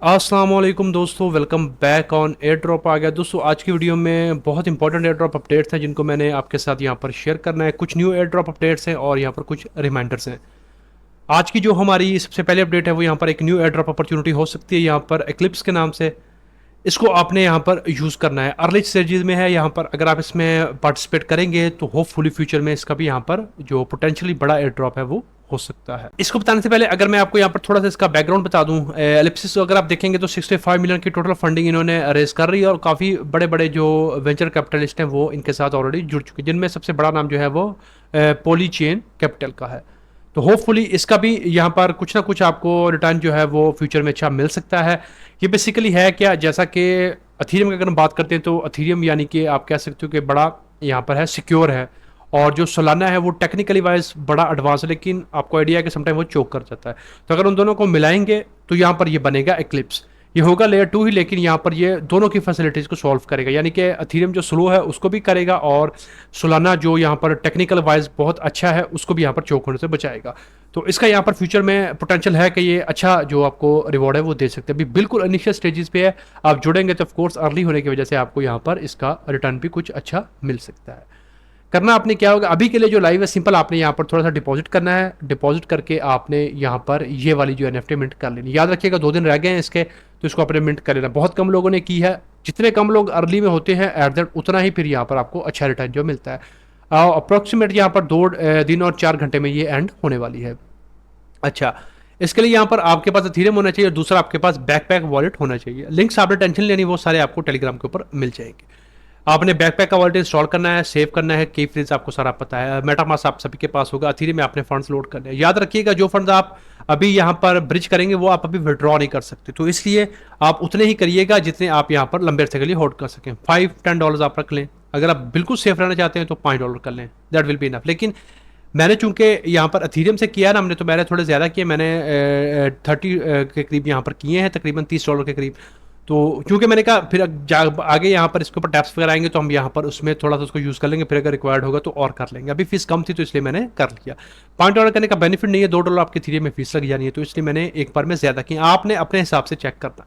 अस्सलाम वालेकुम दोस्तों, welcome back on air drop. आ गया दोस्तों। आज की वीडियो में बहुत इंपॉर्टेंट एयर ड्रॉप अपडेट्स हैं जिनको मैंने आपके साथ यहाँ पर शेयर करना है। कुछ न्यू एयर ड्रॉप अपडेट्स हैं और यहाँ पर कुछ रिमाइंडर्स हैं। आज की जो हमारी सबसे पहले अपडेट है वो यहाँ पर एक न्यू एयर ड्रॉप अपॉर्चुनिटी हो सकती है यहाँ पर एक्लिप्स के नाम से। इसको आपने यहाँ पर यूज़ करना है, अर्ली स्टेजेस में है यहाँ पर। अगर आप इसमें पार्टिसिपेट करेंगे तो होपफुली फ्यूचर में इसका भी यहाँ पर जो पोटेंशियली बड़ा एयर ड्रॉप है वो हो सकता है। इसको बताने से पहले अगर मैं आपको यहाँ पर थोड़ा सा इसका बैकग्राउंड बता दूं, एलिप्सिस अगर आप देखेंगे तो 65 मिलियन की टोटल फंडिंग इन्होंने रेज कर रही है और काफ़ी बड़े बड़े जो वेंचर कैपिटलिस्ट हैं वो इनके साथ ऑलरेडी जुड़ चुके हैं, जिनमें सबसे बड़ा नाम जो है वो पोली चेन कैपिटल का है। तो होपफुली इसका भी यहाँ पर कुछ ना कुछ आपको रिटर्न जो है वो फ्यूचर में अच्छा मिल सकता है। ये बेसिकली है क्या, जैसा कि अथीरियम की अगर हम बात करते हैं तो अथीरियम यानी कि आप कह सकते हो कि बड़ा यहाँ पर है, सिक्योर है। और जो सोलाना है वो टेक्निकली वाइज बड़ा एडवांस है, लेकिन आपको आइडिया है कि समटाइम वो चोक कर जाता है। तो अगर उन दोनों को मिलाएंगे तो यहाँ पर ये बनेगा एक्लिप्स। ये होगा लेयर 2 ही, लेकिन यहाँ पर ये दोनों की फैसिलिटीज़ को सॉल्व करेगा, यानी कि अथीरियम जो स्लो है उसको भी करेगा और सोलाना जो यहाँ पर टेक्निकल वाइज बहुत अच्छा है उसको भी यहाँ पर चोक होने से बचाएगा। तो इसका यहाँ पर फ्यूचर में पोटेंशियल है कि ये अच्छा जो आपको रिवॉर्ड है वो दे सकते हैं। अभी बिल्कुल इनिशियल स्टेजेस पे है, आप जुड़ेंगे तो ऑफकोर्स अर्ली होने की वजह से आपको यहाँ पर इसका रिटर्न भी कुछ अच्छा मिल सकता है। करना आपने क्या होगा, अभी के लिए जो लाइव है सिंपल, आपने यहाँ पर थोड़ा सा डिपॉजिट करना है। डिपॉजिट करके आपने यहाँ पर ये वाली जो एनएफटी मिंट कर लेनी। याद रखिएगा 2 दिन रह गए हैं इसके, तो इसको अपने मिंट कर लेना। बहुत कम लोगों ने की है, जितने कम लोग अर्ली में होते हैं एट दैट उतना ही फिर यहाँ पर आपको अच्छा रिटर्न जो मिलता है। अप्रोक्सीमेट यहाँ पर 2 दिन और 4 घंटे में ये एंड होने वाली है। अच्छा, इसके लिए यहाँ पर आपके पास अथीरियम होना चाहिए और दूसरा आपके पास बैकपैक वॉलेट होना चाहिए। लिंक्स आपने टेंशन लेनी, वो सारे आपको टेलीग्राम के ऊपर मिल जाएंगे। आपने बैकपैक का वॉलेट इंस्टॉल करना है, सेव करना है, की फ्रीज आपको सारा पता है, मेटामास्क आप सभी के पास होगा। अथीरियम में आपने फंड्स लोड करने हैं। याद रखिएगा जो फंड्स आप अभी यहाँ पर ब्रिज करेंगे वो आप अभी विड्रॉ नहीं कर सकते, तो इसलिए आप उतने ही करिएगा जितने आप यहाँ पर लंबे अरसे के लिए होल्ड कर सकें। $5-10 आप रख लें। अगर आप बिल्कुल सेफ रहना चाहते हैं तो $5 कर लें, दैट विल बी इनफ। लेकिन मैंने चूंकि यहाँ पर अथीरियम से किया ना हमने, तो मैंने थोड़े ज़्यादा किए। मैंने 30 के करीब यहाँ पर किए हैं, तकरीबन $30 के करीब। तो क्योंकि मैंने कहा फिर आगे यहाँ पर इसके ऊपर टैप्स वगैरह आएंगे तो हम यहाँ पर उसमें थोड़ा सा उसको यूज़ कर लेंगे, फिर अगर रिक्वायर्ड होगा तो और कर लेंगे। अभी फीस कम थी तो इसलिए मैंने कर लिया। $5 करने का बेनिफिट नहीं है, $2 आपके थीरियम में फीस लग जानी है, तो इसलिए मैंने एक बार में ज़्यादा किया। आपने अपने हिसाब से चेक करना।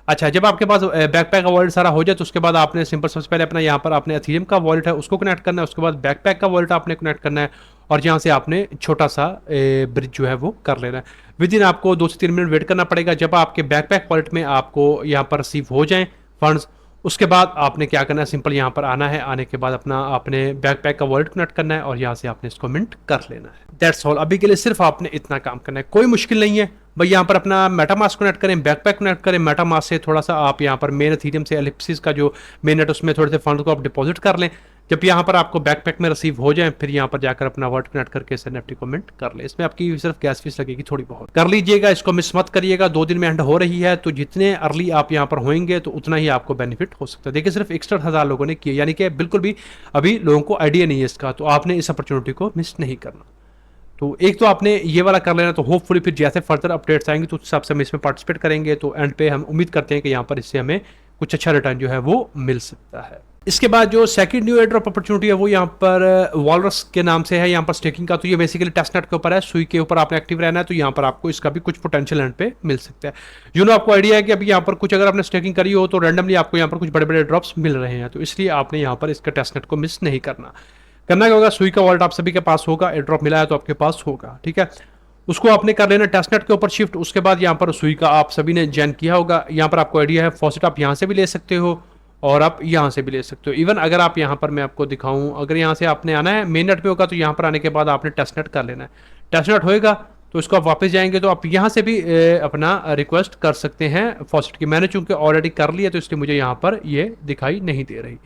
अच्छा, जब आपके पास बैकपैक का वॉलेट सारा हो जाए तो उसके बाद आपने सिंपल सबसे पहले अपना यहाँ पर आपने अथीरियम का वॉलेट है उसको कनेक्ट करना है। उसके बाद बैकपैक का वॉलेट आपने कनेक्ट करना है और यहाँ से आपने छोटा सा ब्रिज जो है वो कर लेना है। विद इन आपको 2 से 3 मिनट वेट करना पड़ेगा। जब आपके बैकपैक वॉलेट में आपको यहाँ पर रिसीव हो जाएं फंड्स, उसके बाद आपने क्या करना है, सिंपल यहाँ पर आना है। आने के बाद अपना आपने बैकपैक का वॉलेट कनेक्ट करना है और यहाँ से आपने इसको मिंट कर लेना है। That's all. अभी के लिए सिर्फ आपने इतना काम करना है, कोई मुश्किल नहीं है भाई। यहाँ पर अपना मेटामास्क कनेक्ट करें, बैकपैक कनेक्ट करें, मेटामास्क से थोड़ा सा आप यहाँ पर मेन एथीरियम से एलिप्सिस का जो मेन नेट उसमें थोड़े से फंड को आप डिपॉजिट कर लें। जब यहाँ पर आपको बैकपैक में रिसीव हो जाए फिर यहाँ पर जाकर अपना वर्ड कनेक्ट करके इस एनएफटी को मिंट कर ले। इसमें आपकी सिर्फ गैस फीस लगेगी थोड़ी बहुत, कर लीजिएगा। इसको मिस मत करिएगा। 2 दिन में एंड हो रही है, तो जितने अर्ली आप यहाँ पर होंगे तो उतना ही आपको बेनिफिट हो सकता है। देखिए सिर्फ 61,000 लोगों ने किया, यानी कि बिल्कुल भी अभी लोगों को आइडिया नहीं है इसका, तो आपने इस अपॉर्चुनिटी को मिस नहीं करना। तो एक तो आपने ये वाला कर लेना, तो होपफुली फिर जैसे फर्दर अपडेट्स आएंगे तो उस हिसाब से हम इसमें पार्टिसिपेट करेंगे। तो एंड पे हम उम्मीद करते हैं कि यहाँ पर इससे हमें कुछ अच्छा रिटर्न जो है वो मिल सकता है। इसके बाद जो सेकंड न्यू एयरड्रॉप अपॉर्चुनिटी है वो यहाँ पर वॉलरस के नाम से है, यहाँ पर स्टेकिंग का। तो ये बेसिकली टेस्टनेट के ऊपर है, सुई के ऊपर आपने एक्टिव रहना है, तो यहाँ पर आपको इसका भी कुछ पोटेंशियल एंड पे मिल सकता है। यू नो आपको आइडिया है कि अभी यहाँ पर कुछ अगर आपने स्टेकिंग करी हो तो रैंडमली आपको यहाँ पर कुछ बड़े बड़े ड्रॉप्स मिल रहे हैं, तो इसलिए आपने यहाँ पर इसका टेस्टनेट को मिस नहीं करना। करना क्या होगा, सुई का वॉलेट आप सभी के पास होगा, एयर ड्रॉप मिला है तो आपके पास होगा, ठीक है। उसको आपने कर लेना टेस्टनेट के ऊपर शिफ्ट। उसके बाद यहाँ पर सुई का आप सभी ने जॉइन किया होगा। यहाँ पर आपको आइडिया है, फॉसेट आप यहाँ से भी ले सकते हो और आप यहाँ से भी ले सकते हो। इवन अगर आप यहाँ पर मैं आपको दिखाऊं, अगर यहाँ से आपने आना है मेन नेट पे होगा तो यहाँ पर आने के बाद आपने टेस्टनेट कर लेना है। टेस्टनेट होएगा तो इसको आप वापस जाएंगे तो आप यहाँ से भी अपना रिक्वेस्ट कर सकते हैं फॉसेट की। मैंने चूंकि ऑलरेडी कर लिया तो इसलिए मुझे यहाँ पर ये दिखाई नहीं दे रही।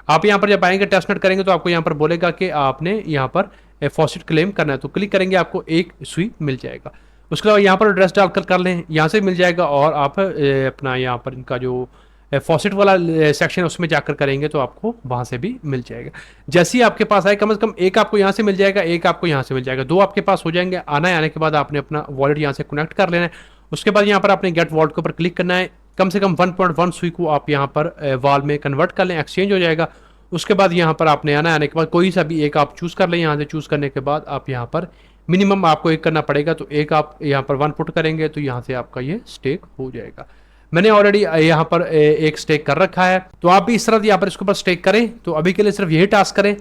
आप यहाँ पर जब आएंगे टेस्टनेट करेंगे तो आपको यहाँ पर बोलेगा कि आपने यहाँ पर फॉसेट क्लेम करना है, तो क्लिक करेंगे आपको एक सुई मिल जाएगा। उसके अलावा यहाँ पर एड्रेस डालकर कर लें, यहाँ से मिल जाएगा। और आप अपना यहाँ पर इनका जो फॉसेट वाला सेक्शन है उसमें जाकर करेंगे तो आपको वहाँ से भी मिल जाएगा। जैसे ही आपके पास आए कम से कम एक आपको यहाँ से मिल जाएगा, एक आपको यहाँ से मिल जाएगा, 2 आपके पास हो जाएंगे। आने के बाद आपने अपना वॉलेट यहाँ से कनेक्ट कर लेना है। उसके बाद यहाँ पर आपने गेट वॉलेट के ऊपर क्लिक करना है। कम से कम 1.1 सुई को आप यहाँ पर वॉल में कन्वर्ट कर लें, एक्सचेंज हो जाएगा। उसके बाद यहाँ पर आपने आने के बाद कोई सा भी एक आप चूज़ कर लें। यहाँ से चूज़ करने के बाद आप यहाँ पर मिनिमम आपको एक करना पड़ेगा, तो एक आप यहाँ पर 1 पुट करेंगे तो यहाँ से आपका ये स्टेक हो जाएगा। मैंने ऑलरेडी यहाँ पर एक स्टेक कर रखा है, तो आप भी इस तरह यहाँ पर इसके ऊपर स्टेक करें। तो अभी के लिए सिर्फ यही टास्क करें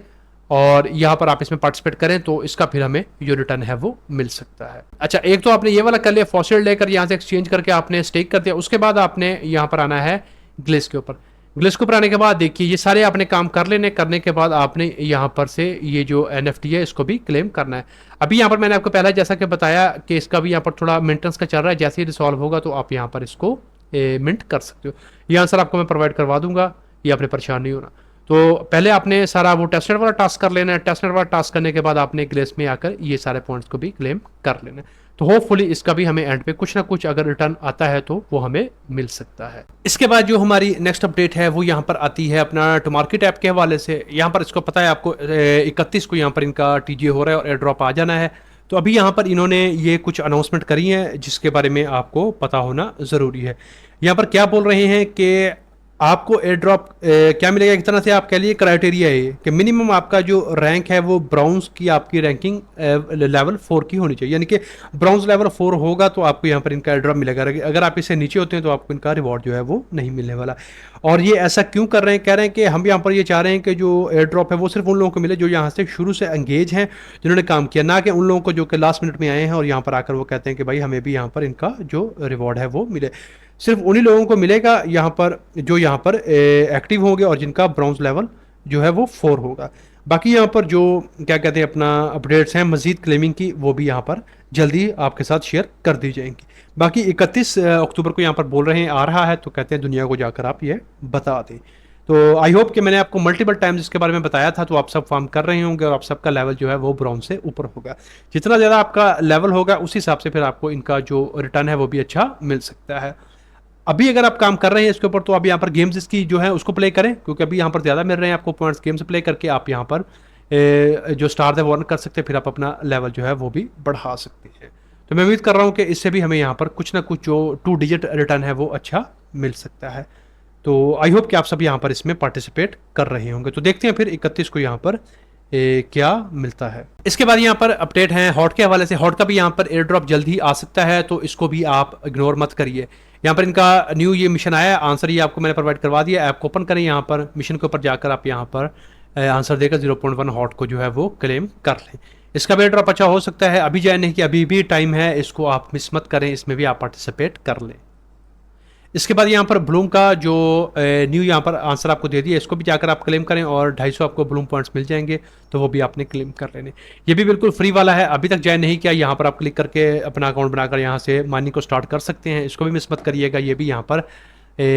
और यहाँ पर आप इसमें पार्टिसिपेट करें, तो इसका फिर हमें जो रिटर्न है वो मिल सकता है। अच्छा, एक तो आपने ये वाला कर लिया, फॉसिल लेकर यहाँ से एक्सचेंज करके आपने स्टेक कर दिया। उसके बाद आपने यहाँ पर आना है ग्लिच के ऊपर। ग्लिच के ऊपर आने के बाद देखिए ये सारे आपने काम कर लेने, करने के बाद आपने यहाँ पर से ये जो NFT है इसको भी क्लेम करना है। अभी यहाँ पर मैंने आपको पहले जैसा कि बताया कि इसका भी यहाँ पर थोड़ा मेंटेनेंस का चल रहा है, जैसे ही रिसॉल्व होगा तो आप यहाँ पर इसको मिंट कर सकते हो। ये आंसर आपको मैं प्रोवाइड करवा दूंगा, ये आपने परेशान नहीं होना। तो पहले आपने सारा वो टेस्टनेट वाला टास्क कर लेना है। टेस्टनेट वाला टास्क करने के बाद आपने ग्लेस में आकर ये सारे पॉइंट्स को भी क्लेम कर लेना है। तो होपफुली इसका भी हमें एंड पे कुछ ना कुछ अगर रिटर्न आता है तो वो हमें मिल सकता है। इसके बाद जो हमारी नेक्स्ट अपडेट है वो यहाँ पर आती है अपना टू मार्केट ऐप के हवाले से। यहाँ पर इसको पता है आपको 31 को यहाँ पर इनका TGA हो रहा है और एयर ड्रॉप आ जाना है। तो अभी यहाँ पर इन्होंने ये कुछ अनाउंसमेंट करी है जिसके बारे में आपको पता होना ज़रूरी है। यहाँ पर क्या बोल रहे हैं कि आपको एयर ड्रॉप क्या मिलेगा, एक तरह से आप कह लिए क्राइटेरिया है कि मिनिमम आपका जो रैंक है वो ब्राउन्स की आपकी रैंकिंग लेवल 4 की होनी चाहिए, यानी कि ब्राउन्स लेवल 4 होगा तो आपको यहाँ पर इनका एयर ड्रॉप मिलेगा। अगर आप इससे नीचे होते हैं तो आपको इनका रिवॉर्ड जो है वो नहीं मिलने वाला। और ये ऐसा क्यों कर रहे हैं, कह रहे हैं कि हम यहाँ पर ये चाह रहे हैं कि जो एयर ड्रॉप है वो सिर्फ उन लोगों को मिले जो यहाँ से शुरू से एंगेज हैं, जिन्होंने काम किया, ना कि उन लोगों को जो कि लास्ट मिनट में आए हैं और यहाँ पर आकर वो कहते हैं कि भाई हमें भी यहाँ पर इनका जो रिवॉर्ड है वो मिले। सिर्फ उन्हीं लोगों को मिलेगा यहाँ पर जो यहाँ पर एक्टिव होंगे और जिनका ब्राउन्स लेवल जो है वो 4 होगा। बाकी यहाँ पर जो क्या कहते हैं अपना अपडेट्स हैं मजीद क्लेमिंग की, वो भी यहाँ पर जल्दी आपके साथ शेयर कर दी जाएंगी। बाकी 31 अक्टूबर को यहाँ पर बोल रहे हैं आ रहा है, तो कहते हैं दुनिया को जाकर आप ये बता दें। तो आई होप कि मैंने आपको मल्टीपल टाइम्स इसके बारे में बताया था, तो आप सब फार्म कर रहे होंगे और आप सबका लेवल जो है वो ब्राउन से ऊपर होगा। जितना ज़्यादा आपका लेवल होगा उस हिसाब से फिर आपको इनका जो रिटर्न है वो भी अच्छा मिल सकता है। अभी अगर आप काम कर रहे हैं इसके ऊपर तो आप यहाँ पर गेम्स इसकी जो है उसको प्ले करें, क्योंकि अभी यहाँ पर ज़्यादा मिल रहे हैं आपको पॉइंट्स। गेम्स प्ले करके आप यहाँ पर जो स्टार है वो अर्न कर सकते हैं, फिर आप अपना लेवल जो है वो भी बढ़ा सकते हैं। तो मैं उम्मीद कर रहा हूँ कि इससे भी हमें यहाँ पर कुछ ना कुछ जो 2 डिजिट रिटर्न है वो अच्छा मिल सकता है। तो आई होप कि आप सब यहाँ पर इसमें पार्टिसिपेट कर रहे होंगे। तो देखते हैं फिर 31 को यहाँ पर क्या मिलता है। इसके बाद यहाँ पर अपडेट है हॉट के हवाले से। हॉट का भी यहाँ पर एयर ड्रॉप जल्द ही आ सकता है, तो इसको भी आप इग्नोर मत करिए। यहाँ पर इनका न्यू ये मिशन आया है, आंसर ये आपको मैंने प्रोवाइड करवा दिया। ऐप को ओपन करें, यहाँ पर मिशन के ऊपर जाकर आप यहाँ पर आंसर देकर 0.1 हॉट को जो है वो क्लेम कर लें। इसका भी एयर ड्रॉप अच्छा हो सकता है। अभी जाए नहीं कि अभी भी टाइम है, इसको आप मिस मत करें, इसमें भी आप पार्टिसिपेट कर लें। इसके बाद यहाँ पर ब्लूम का जो न्यू यहाँ पर आंसर आपको दे दिया, इसको भी जाकर आप क्लेम करें और 250 आपको ब्लूम पॉइंट्स मिल जाएंगे, तो वो भी आपने क्लेम कर लेने। ये भी बिल्कुल फ्री वाला है, अभी तक जाए नहीं किया, यहाँ पर आप क्लिक करके अपना अकाउंट बनाकर यहाँ से माइनिंग को स्टार्ट कर सकते हैं। इसको भी मिस मत करिएगा, ये भी यहाँ पर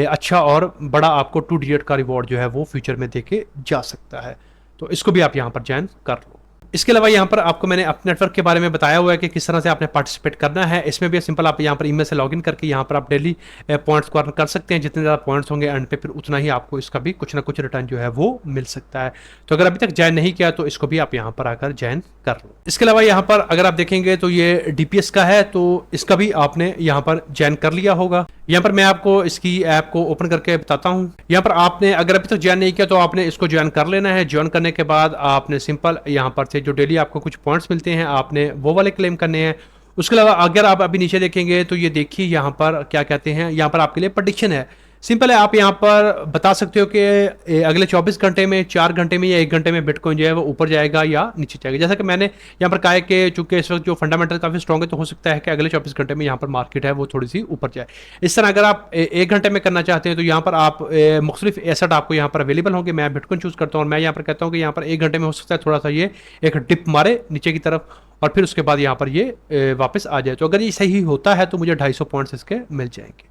अच्छा और बड़ा आपको 2 डिजिट का रिवॉर्ड जो है वो फ्यूचर में देके जा सकता है। तो इसको भी आप यहाँ पर ज्वाइन कर लो। इसके अलावा यहाँ पर आपको मैंने अपने नेटवर्क के बारे में बताया हुआ है कि किस तरह से आपने पार्टिसिपेट करना है। इसमें भी सिंपल आप यहाँ पर ईमेल से लॉगिन करके यहाँ पर आप डेली पॉइंट्स को अर्न कर सकते हैं। जितने ज़्यादा पॉइंट्स होंगे एंड पे फिर उतना ही आपको इसका भी कुछ ना कुछ रिटर्न जो है वो मिल सकता है। तो अगर अभी तक ज्वाइन नहीं किया तो इसको भी आप यहाँ पर आकर ज्वाइन कर लो। इसके अलावा यहाँ पर अगर आप देखेंगे तो ये DPS का है, तो इसका भी आपने यहाँ पर ज्वाइन कर लिया होगा। यहाँ पर मैं आपको इसकी ऐप को ओपन करके बताता हूँ। यहाँ पर आपने अगर अभी तक ज्वाइन नहीं किया तो आपने इसको ज्वाइन कर लेना है। ज्वाइन करने के बाद आपने सिंपल यहाँ पर से जो डेली आपको कुछ पॉइंट्स मिलते हैं आपने वो वाले क्लेम करने हैं। उसके अलावा अगर आप अभी नीचे देखेंगे तो ये देखिए यहाँ पर क्या कहते हैं, यहाँ पर आपके लिए प्रेडिक्शन है। सिंपल है, आप यहाँ पर बता सकते हो कि अगले 24 घंटे में, 4 घंटे में या 1 घंटे में बिटकॉइन जो है वो ऊपर जाएगा या नीचे जाएगा। जैसा कि मैंने यहाँ पर कहा है कि चूंकि इस वक्त जो फंडामेंटल काफ़ी स्ट्रॉन्ग है, तो हो सकता है कि अगले 24 घंटे में यहाँ पर मार्केट है वो थोड़ी सी ऊपर जाए। इस तरह अगर आप 1 घंटे में करना चाहते हैं तो यहाँ पर आप मुख्तलिफ एसेट आपको यहाँ पर अवेलेबल होंगे। मैं बिटकॉइन चूज़ करता हूँ और मैं यहाँ पर कहता हूँ कि यहाँ पर 1 घंटे में हो सकता है थोड़ा सा ये एक डिप मारे नीचे की तरफ और फिर उसके बाद यहाँ पर ये वापस आ जाए। तो अगर ये सही होता है तो मुझे 250 पॉइंट्स इसके मिल जाएंगे।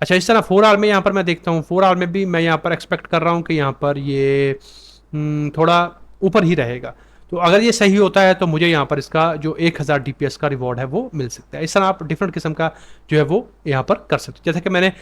अच्छा, इस तरह 4 आवर में यहाँ पर मैं देखता हूँ, 4 आवर में भी मैं यहाँ पर एक्सपेक्ट कर रहा हूँ कि यहाँ पर ये थोड़ा ऊपर ही रहेगा। तो अगर ये सही होता है तो मुझे यहाँ पर इसका जो 1000 DPS का रिवॉर्ड है वो मिल सकता है। इस तरह आप डिफरेंट किस्म का जो है वो यहाँ पर कर सकते हैं। जैसे कि मैंने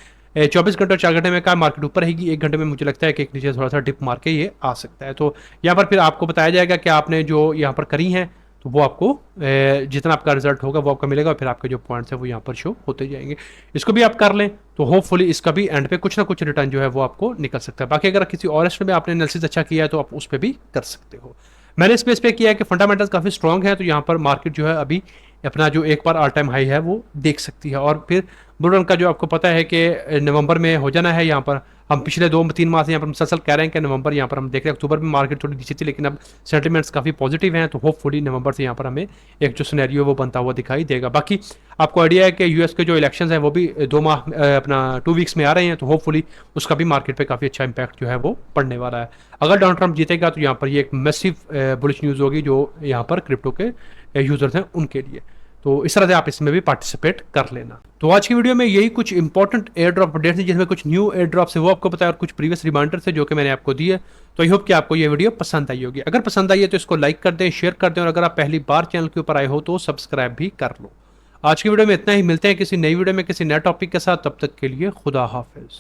24 घंटे और 4 घंटे में कहा मार्केट ऊपर रहेगी, 1 घंटे में मुझे लगता है कि एक नीचे थोड़ा सा डिप मार के ये आ सकता है। तो यहाँ पर फिर आपको बताया जाएगा कि आपने जो यहाँ पर करी हैं तो वो आपको जितना आपका रिजल्ट होगा वो आपका मिलेगा और फिर आपके जो पॉइंट्स है वो यहाँ पर शो होते जाएंगे। इसको भी आप कर लें तो होपफुली इसका भी एंड पे कुछ ना कुछ रिटर्न जो है वो आपको निकल सकता है। बाकी अगर किसी और एस्टेट में आपने एनालिसिस अच्छा किया है तो आप उस पर भी कर सकते हो। मैंने इस पे किया है कि फंडामेंटल्स काफ़ी स्ट्रॉन्ग है, तो यहाँ पर मार्केट जो है अभी अपना जो एक बार ऑल टाइम हाई है वो देख सकती है। और फिर बुल रन का जो आपको पता है कि नवंबर में हो जाना है। यहाँ पर हम पिछले 2-3 माह से यहाँ पर मुसलसल कह रहे हैं कि नवंबर, यहाँ पर हम देख रहे हैं अक्टूबर में मार्केट थोड़ी नीचे थी, लेकिन अब सेंटिमेंट्स काफ़ी पॉजिटिव हैं, तो होपफुली नवंबर से यहाँ पर हमें एक जो सिनेरियो वो बनता हुआ दिखाई देगा। बाकी आपको आइडिया है कि यूएस के जो इलेक्शंस हैं वो भी 2 माह अपना 2 वीक्स में आ रहे हैं, तो होपफुली उसका भी मार्केट पे काफ़ी अच्छा इंपैक्ट जो है वो पड़ने वाला है। अगर डोनाल्ड ट्रंप जीतेगा तो यहाँ पर ये एक मैसिव बुलिश न्यूज़ होगी जो यहाँ पर क्रिप्टो के यूजर्स हैं उनके लिए। तो इस तरह से आप इसमें भी पार्टिसिपेट कर लेना। तो आज की वीडियो में यही कुछ इंपॉर्टेंट एयर ड्रॉप अपडेट्स हैं, जिसमें कुछ न्यू एयर ड्रॉप्स है वो आपको बताया और कुछ प्रीवियस रिमाइंडर्स है जो कि मैंने आपको दिए। तो आई होप कि आपको ये वीडियो पसंद आई होगी। अगर पसंद आई है तो इसको लाइक कर दें, शेयर कर दें, और अगर आप पहली बार चैनल के ऊपर आए हो तो सब्सक्राइब भी कर लो। आज की वीडियो में इतना ही, मिलते हैं किसी नई वीडियो में किसी नए टॉपिक के साथ, तब तक के लिए खुदा हाफिज।